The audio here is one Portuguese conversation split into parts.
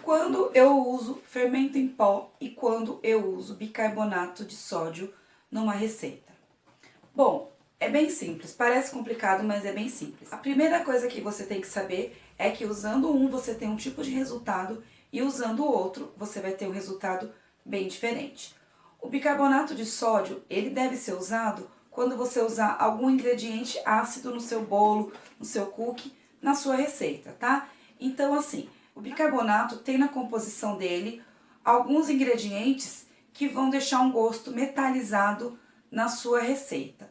Quando eu uso fermento em pó e quando eu uso bicarbonato de sódio numa receita? Bom, é bem simples, parece complicado, mas é bem simples. A primeira coisa que você tem que saber é que usando um você tem um tipo de resultado e usando o outro você vai ter um resultado bem diferente. O bicarbonato de sódio, ele deve ser usado quando você usar algum ingrediente ácido no seu bolo, no seu cookie, na sua receita, tá? Então, assim, o bicarbonato tem na composição dele alguns ingredientes que vão deixar um gosto metalizado na sua receita.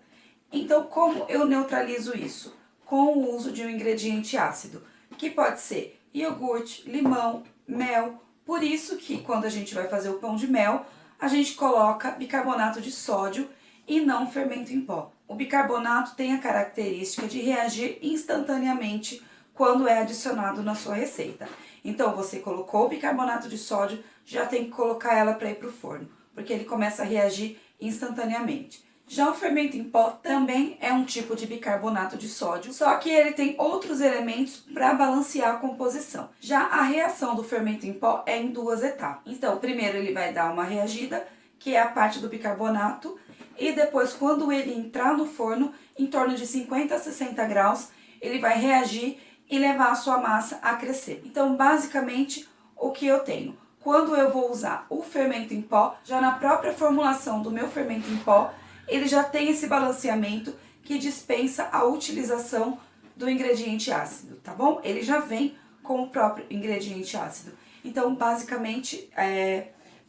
Então, como eu neutralizo isso? Com o uso de um ingrediente ácido, que pode ser iogurte, limão, mel. Por isso que quando a gente vai fazer o pão de mel, a gente coloca bicarbonato de sódio e não fermento em pó. O bicarbonato tem a característica de reagir instantaneamente quando é adicionado na sua receita. Então, você colocou o bicarbonato de sódio, já tem que colocar ela para ir para o forno, porque ele começa a reagir instantaneamente. Já o fermento em pó também é um tipo de bicarbonato de sódio, só que ele tem outros elementos para balancear a composição. Já a reação do fermento em pó é em duas etapas. Então, primeiro ele vai dar uma reagida, que é a parte do bicarbonato, e depois, quando ele entrar no forno, em torno de 50 a 60 graus, ele vai reagir e levar a sua massa a crescer. Então, basicamente, o que eu tenho? Quando eu vou usar o fermento em pó, já na própria formulação do meu fermento em pó, ele já tem esse balanceamento que dispensa a utilização do ingrediente ácido, tá bom? Ele já vem com o próprio ingrediente ácido. Então, basicamente,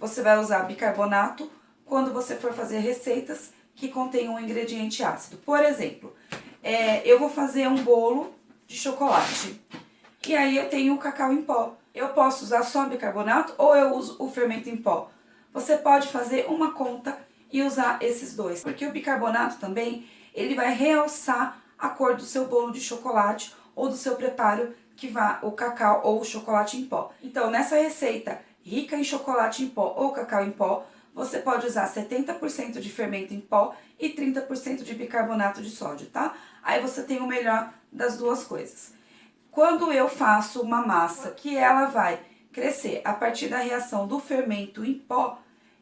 você vai usar bicarbonato quando você for fazer receitas que contêm um ingrediente ácido. Por exemplo, eu vou fazer um bolo de chocolate e aí eu tenho o cacau em pó. Eu posso usar só bicarbonato ou eu uso o fermento em pó? Você pode fazer uma conta e usar esses dois, porque o bicarbonato também, ele vai realçar a cor do seu bolo de chocolate ou do seu preparo que vá o cacau ou o chocolate em pó. Então, nessa receita rica em chocolate em pó ou cacau em pó, você pode usar 70% de fermento em pó e 30% de bicarbonato de sódio, tá? Aí você tem o melhor das duas coisas. Quando eu faço uma massa que ela vai crescer a partir da reação do fermento em pó,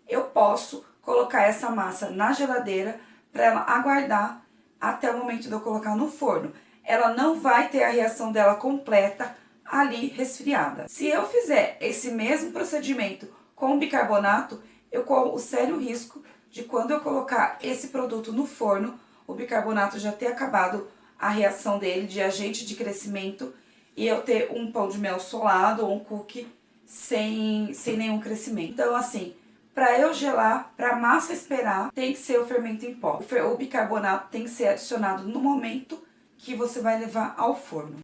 eu posso colocar essa massa na geladeira para ela aguardar até o momento de eu colocar no forno. Ela não vai ter a reação dela completa ali resfriada. Se eu fizer esse mesmo procedimento com bicarbonato, eu corro o sério risco de quando eu colocar esse produto no forno, o bicarbonato já ter acabado a reação dele de agente de crescimento e eu ter um pão de mel solado ou um cookie sem nenhum crescimento. Então, assim, para eu gelar, para a massa esperar, tem que ser o fermento em pó. O bicarbonato tem que ser adicionado no momento que você vai levar ao forno.